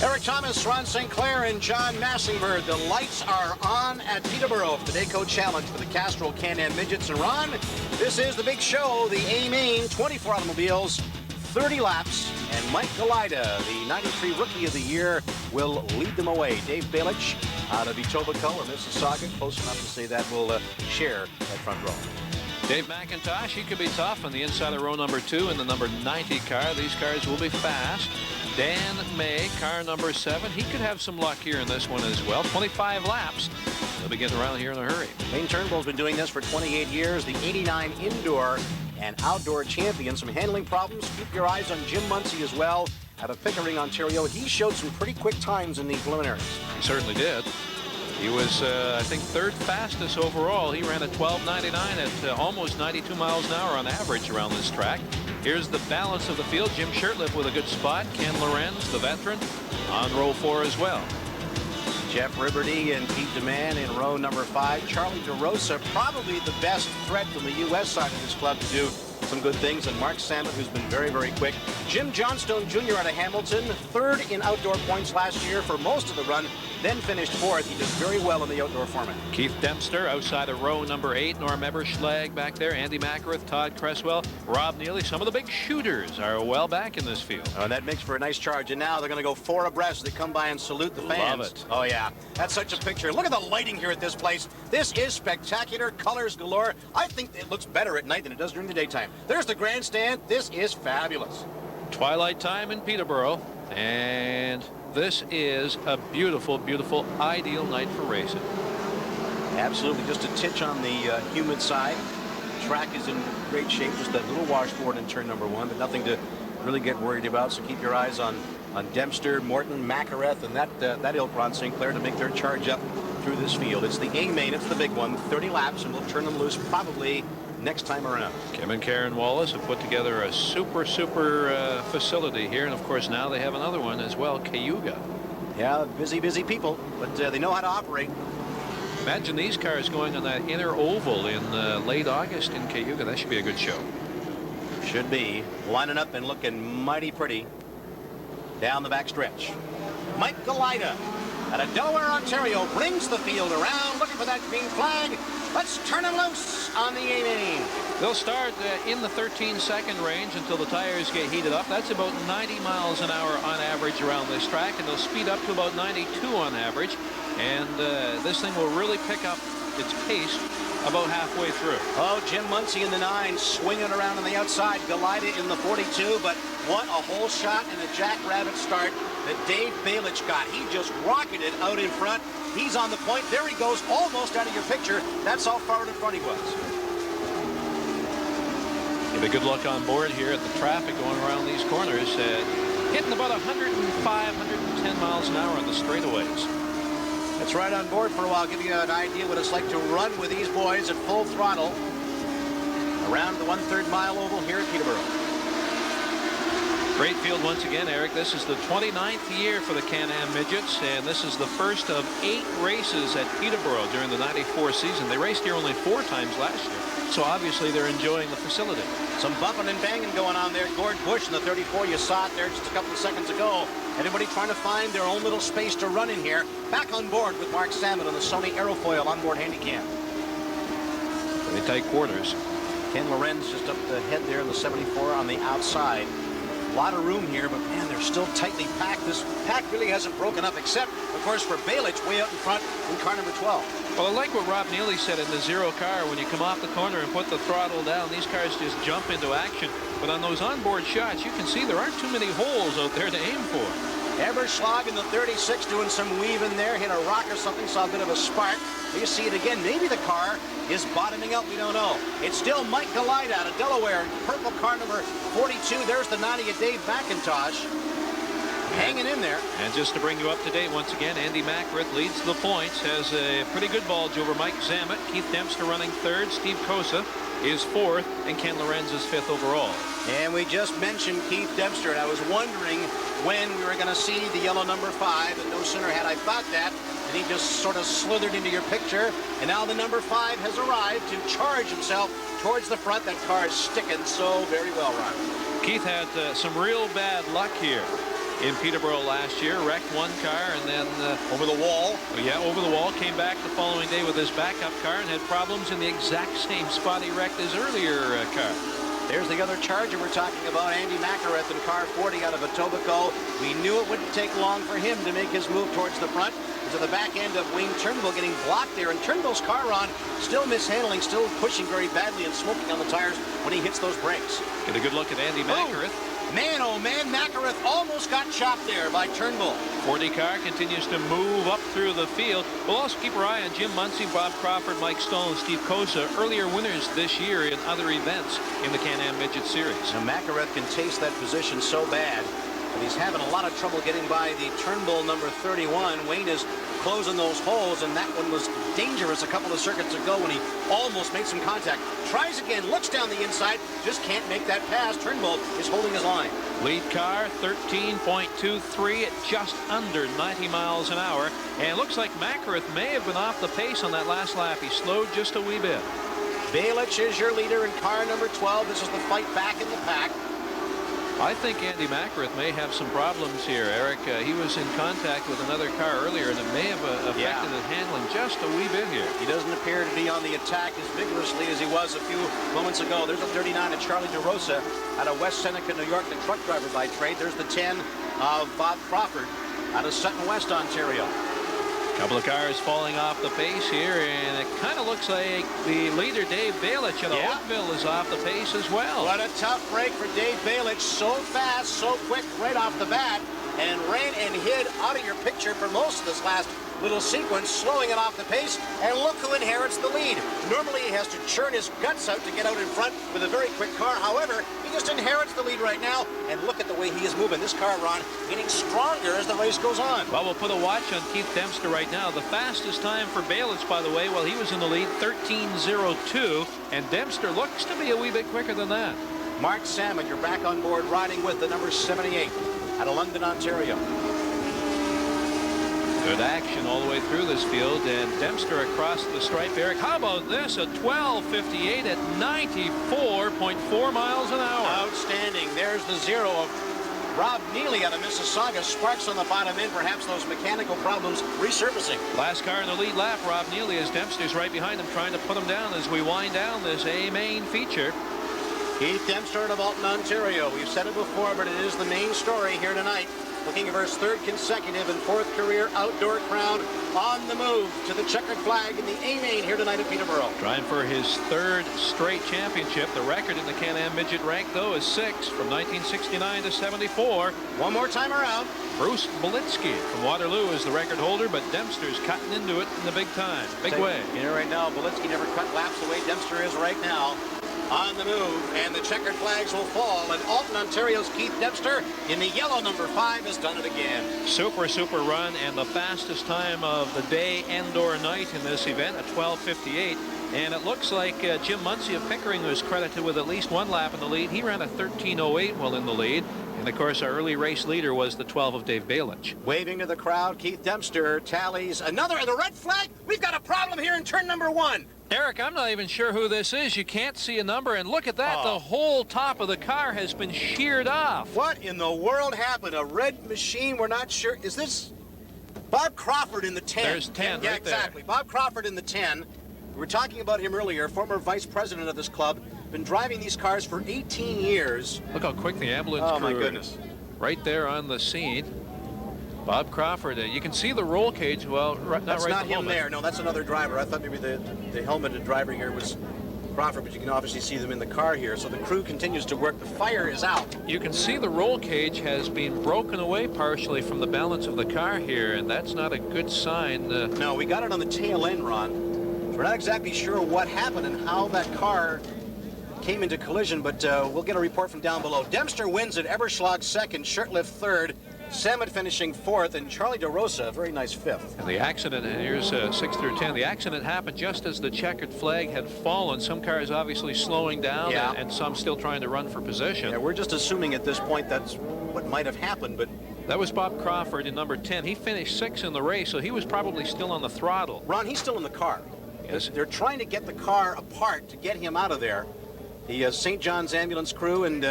Eric Thomas, Ron St. Clair, and John Massingbird. The lights are on at Peterborough for the Dayco Challenge for the Castrol Can-Am Midgets. And Ron, this is the big show, the A-Main, 24 automobiles, 30 laps, and Mike Galida, the 93 Rookie of the Year, will lead them away. Dave Balich out of Etobicoke or Mississauga, close enough to say that, will share that front row.
Dave McIntosh, he could be tough on the inside of row number 2 in the number 90 car. These cars will be fast. Dan May, car number 7. He could have some luck here in this one as well. 25 laps. They'll be getting around here in a hurry.
Wayne Turnbull's been doing this for 28 years. The 89 indoor and outdoor champion. Some handling problems. Keep your eyes on Jim Muncie as well out of Pickering, Ontario. He showed some pretty quick times in the preliminaries.
He certainly did. He was, I think, third fastest overall. He ran at 12.99 at almost 92 miles an hour on average around this track. Here's the balance of the field. Jim Shirtliff with a good spot. Ken Lorenz, the veteran, on row 4 as well.
Jeff Riberty and Pete DeMann in row number 5. Charlie DeRosa, probably the best threat from the U.S. side of this club to do some good things. And Mark Salmon, who's been very, very quick. Jim Johnstone Jr. out of Hamilton, third in outdoor points last year for most of the run, then finished 4th. He does very well in the outdoor format.
Keith Dempster outside of row number 8. Norm Eberschlag back there. Andy McArith, Todd Cresswell, Rob Neely. Some of the big shooters are well back in this field.
Oh, that makes for a nice charge. And now they're going to go 4 abreast. They come by and salute the fans.
Love it.
Oh, yeah. That's such a picture. Look at the lighting here at this place. This is spectacular. Colors galore. I think it looks better at night than it does during the daytime. There's the grandstand. This is fabulous.
Twilight time in Peterborough. And this is a beautiful, beautiful, ideal night for racing.
Absolutely. Just a titch on the humid side. The track is in great shape. Just that little washboard in turn number 1, but nothing to really get worried about. So keep your eyes on Dempster, Morton, McAreth, and that ilk, Ron St. Clair, to make their charge up through this field. It's the A-Main. It's the big one. 30 laps, and we'll turn them loose probably next time around.
Kim and Karen Wallace have put together a super facility here, and of course now they have another one as well, Cayuga.
Yeah, busy people, but they know how to operate.
Imagine these cars going on that inner oval in late August in Cayuga. That should be a good show.
Should be. Lining up and looking mighty pretty down the back stretch. Mike Galida out of Delaware, Ontario, brings the field around, looking for that green flag. Let's turn them loose on the A-Main.
They'll start in the 13-second range until the tires get heated up. That's about 90 miles an hour on average around this track, and they'll speed up to about 92 on average. And this thing will really pick up its pace about halfway through.
Oh, Jim Muncie in the 9, swinging around on the outside. Galida in the 42, but what a hole shot and a jackrabbit start that Dave Balich got. He just rocketed out in front. He's on the point. There he goes, almost out of your picture. That's how far in front he was.
Give a good look on board here at the traffic going around these corners. Hitting about 105, 110 miles an hour on the straightaways.
That's right on board for a while. Give you an idea what it's like to run with these boys at full throttle around the 1/3 mile oval here at Peterborough.
Great field once again, Eric. This is the 29th year for the Can-Am Midgets, and this is the first of 8 races at Peterborough during the '94 season. They raced here only 4 times last year, so obviously they're enjoying the facility.
Some bumping and banging going on there. Gord Bush in the 34, you saw it there just a couple of seconds ago. Everybody trying to find their own little space to run in here. Back on board with Mark Salmon on the Sony Aerofoil onboard handycam.
Pretty tight quarters.
Ken Lorenz just up the head there in the 74 on the outside. A lot of room here, but man, they're still tightly packed. This pack really hasn't broken up, except, of course, for Balich way out in front in car number 12.
Well, I like what Rob Neely said in the Zero car. When you come off the corner and put the throttle down, these cars just jump into action. But on those onboard shots, you can see there aren't too many holes out there to aim for.
Eberschlag in the 36 doing some weave in there, hit a rock or something, saw a bit of a spark. You see it again. Maybe the car is bottoming out. We don't know. It's still Mike Galida out of Delaware, purple car number 42. There's the 90 of Dave McIntosh. Hanging in there.
And just to bring you up to date once again, Andy Mackworth leads the points, has a pretty good bulge over Mike Zammit. Keith Dempster running 3rd. Steve Cosa is 4th, and Ken Lorenz is 5th overall.
And we just mentioned Keith Dempster, and I was wondering when we were going to see the yellow number 5, and no sooner had I thought that, and he just sort of slithered into your picture, and now the number 5 has arrived to charge himself towards the front. That car is sticking so very well, Ron.
Keith had some real bad luck here in Peterborough last year. Wrecked one car and then
over the wall.
Yeah, over the wall. Came back the following day with his backup car and had problems in the exact same spot he wrecked his earlier car.
There's the other Charger we're talking about, Andy Mackworth in car 40 out of Etobicoke. We knew it wouldn't take long for him to make his move towards the front. To the back end of Wayne Turnbull getting blocked there, and Turnbull's car, Ron, still mishandling, still pushing very badly and smoking on the tires when he hits those brakes.
Get a good look at Andy Mackworth.
Man, oh man, Mackworth almost got chopped there by Turnbull.
40 car continues to move up through the field. We'll also keep our eye on Jim Muncie, Bob Crawford, Mike Stoll, and Steve Cosa, earlier winners this year in other events in the Can-Am Midget Series.
Now, Mackworth can taste that position so bad, but he's having a lot of trouble getting by the Turnbull number 31. Wayne is closing those holes, and that one was dangerous a couple of circuits ago when he almost made some contact. Tries again, looks down the inside, just can't make that pass. Turnbull is holding his line.
Lead car 13.23 at just under 90 miles an hour, and it looks like Mackworth may have been off the pace on that last lap. He slowed just a wee bit.
Balich is your leader in car number 12. This is the fight back in the pack.
I think Andy Mackworth may have some problems here, Eric. He was in contact with another car earlier, and it may have affected his handling just a wee bit here.
He doesn't appear to be on the attack as vigorously as he was a few moments ago. There's a 39 of Charlie DeRosa out of West Seneca, New York, the truck driver by trade. There's the 10 of Bob Crawford out of Sutton, West Ontario.
Couple of cars falling off the pace here, and it kind of looks like the leader, Dave Balich, out of Oakville, is off the pace as well.
What a tough break for Dave Balich. So fast, so quick right off the bat, and ran and hid out of your picture for most of this last little sequence, slowing it off the pace, and look who inherits the lead. Normally he has to churn his guts out to get out in front with a very quick car. However, he just inherits the lead right now, and look at the way he is moving. This car, Ron, getting stronger as the race goes on.
Well, we'll put a watch on Keith Dempster right now. The fastest time for Balich, by the way, while he was in the lead, 13:02, and Dempster looks to be a wee bit quicker than that.
Mark Salmon, you're back on board riding with the number 78 out of London, Ontario.
Good action all the way through this field, and Dempster across the stripe. Eric, how about this? A 12:58 at 94.4 miles an hour.
Outstanding. There's the 0 of Rob Neely out of Mississauga. Sparks on the bottom end, perhaps those mechanical problems resurfacing.
Last car in the lead lap, Rob Neely, as Dempster's right behind him, trying to put him down as we wind down this A main feature.
Keith Dempster out of Alton, Ontario. We've said it before, but it is the main story here tonight. looking for his third consecutive and fourth career outdoor crown, on the move to the checkered flag in the A-Main here tonight at Peterborough.
Trying for his third straight championship. The record in the Can-Am midget rank, though, is 6 from 1969 to 74.
One more time around.
Bruce Belitsky from Waterloo is the record holder, but Dempster's cutting into it in the big time. Big way.
You know, right now, Belitsky never cut laps the way Dempster is right now. On the move, and the checkered flags will fall, and Alton, Ontario's Keith Dempster in the yellow number 5 has done it again.
Super run, and the fastest time of the day and or night in this event at 12:58. And it looks like Jim Muncie of Pickering was credited with at least one lap in the lead. He ran a 13:08 while in the lead. And of course, our early race leader was the 12 of Dave Balich.
Waving to the crowd, Keith Dempster tallies another, and the red flag. We've got a problem here in turn number 1.
Eric, I'm not even sure who this is. You can't see a number, and look at that. The whole top of the car has been sheared off.
What in the world happened? A red machine? We're not sure. Is this Bob Crawford in the 10?
There's 10
yeah,
right
exactly.
there.
Bob Crawford in the 10. We were talking about him earlier, former vice president of this club. Been driving these cars for 18 years.
Look how quick the ambulance crew.
Oh, my goodness.
Right there on the scene. Bob Crawford, you can see the roll cage. Well,
That's
not
not him there. No, that's another driver. I thought maybe the helmeted driver here was Crawford, but you can obviously see them in the car here. So the crew continues to work. The fire is out.
You can see the roll cage has been broken away partially from the balance of the car here, and that's not a good sign.
No, we got it on the tail end, Ron. We're not exactly sure what happened and how that car came into collision, but we'll get a report from down below. Dempster wins it. Eberschlag second, Shirtliff third, Samet finishing 4th, and Charlie DeRosa, a very nice 5th.
And the accident, and here's 6 through 10. The accident happened just as the checkered flag had fallen. Some cars obviously slowing down, and some still trying to run for position.
Yeah, we're just assuming at this point that's what might have happened, but
that was Bob Crawford in number 10. He finished 6th in the race, so he was probably still on the throttle.
Ron, he's still in the car.
Yes.
They're trying to get the car apart to get him out of there. The St. John's ambulance crew and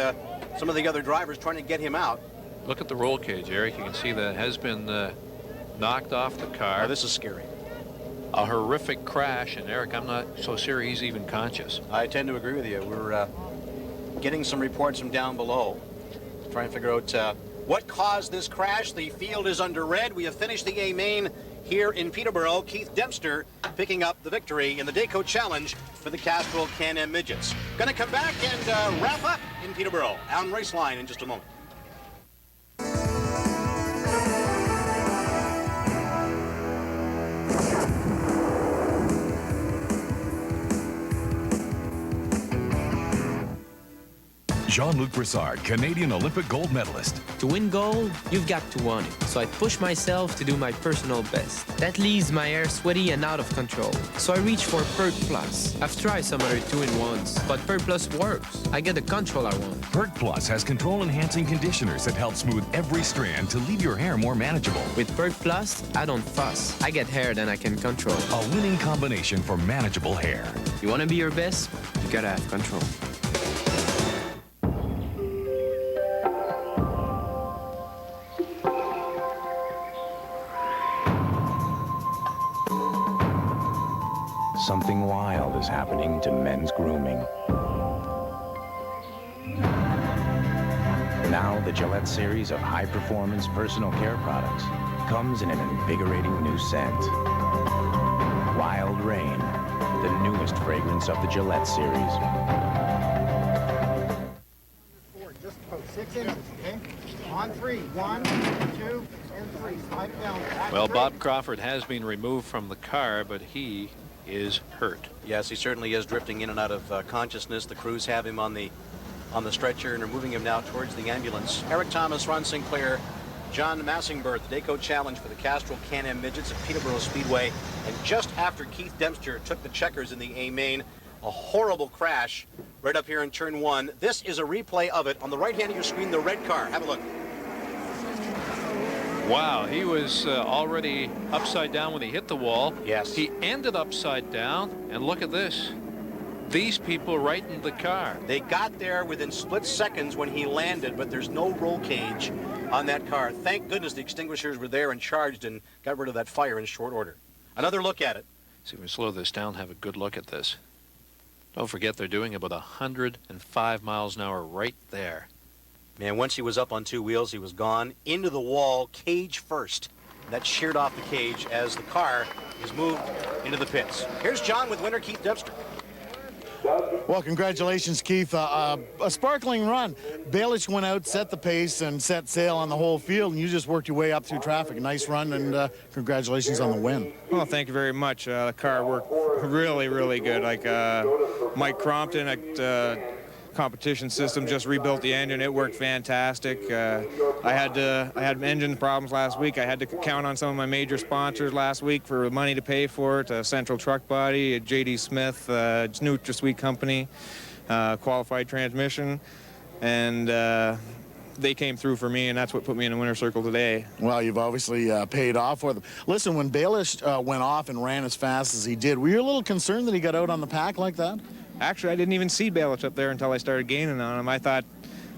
some of the other drivers trying to get him out.
Look at the roll cage, Eric. You can see that has been knocked off the car.
Oh, this is scary.
A horrific crash, and Eric, I'm not so sure he's even conscious.
I tend to agree with you. We're getting some reports from down below, trying to figure out what caused this crash. The field is under red. We have finished the A-Main here in Peterborough. Keith Dempster picking up the victory in the Dayco Challenge for the Castrol Can-Am Midgets. Going to come back and wrap up in Peterborough on Raceline in just a moment.
Jean-Luc Brassard, Canadian Olympic gold medalist.
To win gold, you've got to want it. So I push myself to do my personal best. That leaves my hair sweaty and out of control. So I reach for Pert Plus. I've tried some other 2-in-1s, but Pert Plus works. I get the control I want.
Pert Plus has control-enhancing conditioners that help smooth every strand to leave your hair more manageable.
With Pert Plus, I don't fuss. I get hair that I can control.
A winning combination for manageable hair.
You want to be your best? You gotta have control.
Something wild is happening to men's grooming. Now the Gillette series of high-performance personal care products comes in an invigorating new scent. Wild Rain, the newest fragrance of the Gillette series.
Just about 6 inches, okay? On 3, 1, 2, and 3. Slide down.
Well, Bob Crawford has been removed from the car, but he is hurt.
Yes, he certainly is drifting in and out of consciousness. The crews have him on the stretcher and are moving him now towards the ambulance. Eric Thomas, Ron Sinclair, John Massingberg, the Dayco Challenge for the Castrol Can-Am Midgets at Peterborough Speedway. And just after Keith Dempster took the checkers in the A-Main, a horrible crash right up here in turn 1. This is a replay of it. On the right hand of your screen, the red car. Have a look.
Wow, he was already upside down when he hit the wall.
Yes.
He ended upside down, and look at this. These people right in the car.
They got there within split seconds when he landed, but there's no roll cage on that car. Thank goodness the extinguishers were there and charged and got rid of that fire in short order. Another look at it.
See if we slow this down, have a good look at this. Don't forget they're doing about 105 miles an hour right there.
Man, once he was up on two wheels, he was gone. Into the wall, cage first. That sheared off the cage as the car is moved into the pits. Here's John with winner Keith Dempster.
Well, congratulations, Keith. A sparkling run. Baelish went out, set the pace, and set sail on the whole field, and you just worked your way up through traffic. Nice run, and congratulations on the win.
Well, thank you very much. The car worked really, really good. Like Mike Crompton at Competition System just rebuilt the engine. It worked fantastic. I had engine problems last week. I had to count on some of my major sponsors last week for money to pay for it. Central Truck Body, J.D. Smith, NutraSweet Company, Qualified Transmission, and they came through for me, and that's what put me in the winner's circle today.
Well, you've obviously paid off for them. Listen, when Baelish went off and ran as fast as he did, were you a little concerned that he got out on the pack like that?
Actually, I didn't even see Baelish up there until I started gaining on him. I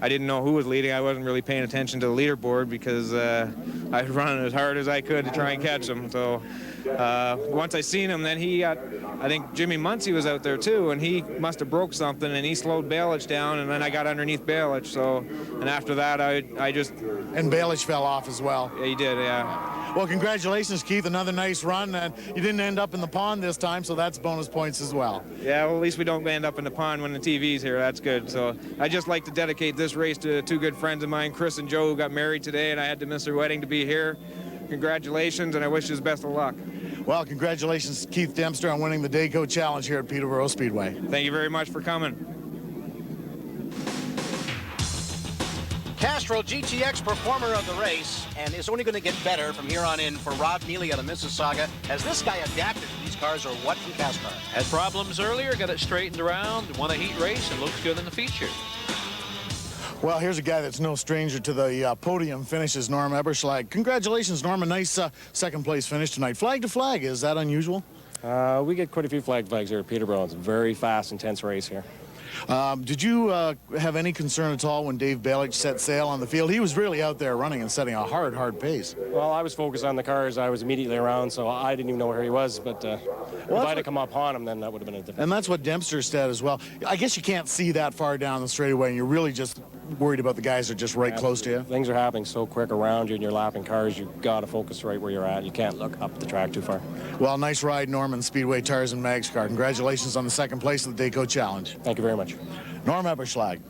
didn't know who was leading. I wasn't really paying attention to the leaderboard because I was running as hard as I could to try and catch him. So once I seen him, then I think Jimmy Muncie was out there too, and he must have broke something, and he slowed Baelish down, and then I got underneath Baelish. So, and after that, I just...
And Baelish fell off as well.
Yeah, he did, yeah.
Well, congratulations, Keith. Another nice run, and you didn't end up in the pond this time, so that's bonus points as well.
Yeah, well, at least we don't end up in the pond when the TV's here. That's good. So I just like to dedicate this race to two good friends of mine, Chris and Joe, who got married today, and I had to miss their wedding to be here. Congratulations, and I wish you the best of luck.
Well, congratulations, Keith Dempster, on winning the Dayco Challenge here at Peterborough Speedway.
Thank you very much for coming.
Castrol GTX performer of the race, and is only going to get better from here on in for Rob Neely out of Mississauga, as this guy adapted to these cars are what from Castrol.
Had problems earlier, got it straightened around, won a heat race, and looked good in the feature.
Well, here's a guy that's no stranger to the podium finishes, Norm Eberschlag. Congratulations, Norm. A nice second place finish tonight. Flag to flag, is that unusual?
We get quite a few flags here at Peterborough. It's a very fast, intense race here.
Did you have any concern at all when Dave Baelish set sail on the field? He was really out there running and setting a hard pace.
Well, I was focused on the cars. I was immediately around, so I didn't even know where he was. But if I'd have come up on him, then that would have been a different.
And that's what Dempster said as well. I guess you can't see that far down the straightaway, and you're really just worried about the guys that are just right close to you.
Things are happening so quick around you, and you're lapping cars. You've got to focus right where you're at. You can't look up the track too far.
Well, nice ride, Norman. Speedway Tires and Mags car. Congratulations on the second place of the Dayco Challenge.
Thank you very much.
Norm Eberschlag.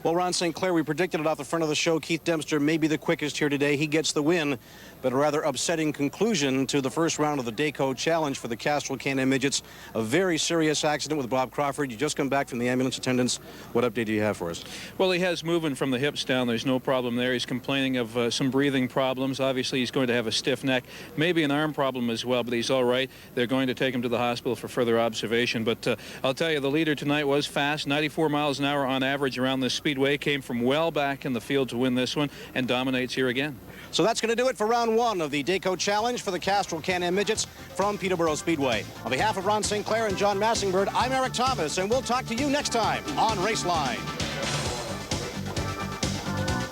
Well, Ron St. Clair, we predicted it off the front of the show. Keith Dempster may be the quickest here today. He gets the win, but a rather upsetting conclusion to the first round of the Dayco Challenge for the Castrol Can-Am Midgets. A very serious accident with Bob Crawford. You just come back from the ambulance attendants. What update do you have for us?
Well, he has movement from the hips down. There's no problem there. He's complaining of some breathing problems. Obviously, he's going to have a stiff neck, maybe an arm problem as well, but he's all right. They're going to take him to the hospital for further observation. But I'll tell you, the leader tonight was fast, 94 miles an hour on average around this Speedway. Came from well back in the field to win this one and dominates here again.
So that's going to do it for round one of the Dayco Challenge for the Castrol Can-Am Midgets from Peterborough Speedway. On behalf of Ron St. Clair and John Massingbird, I'm Eric Thomas, and we'll talk to you next time on Raceline.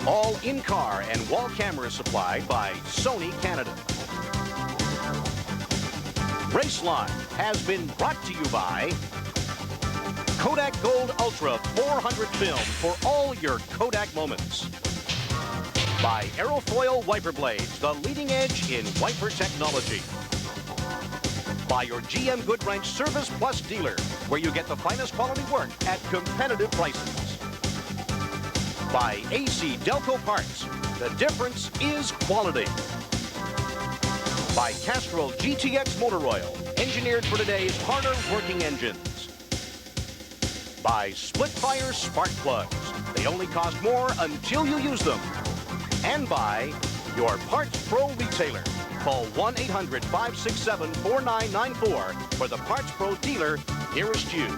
All in-car and wall cameras supplied by Sony Canada. Raceline has been brought to you by Kodak Gold Ultra 400 film for all your Kodak moments. By Aerofoil Wiper Blades, the leading edge in wiper technology. By your GM Goodwrench Service Plus dealer, where you get the finest quality work at competitive prices. By AC Delco Parts, the difference is quality. By Castrol GTX Motor Oil, engineered for today's harder working engines. By Split Fire Spark Plugs. They only cost more until you use them. And by your Parts Pro retailer. Call 1-800-567-4994 for the Parts Pro dealer nearest you.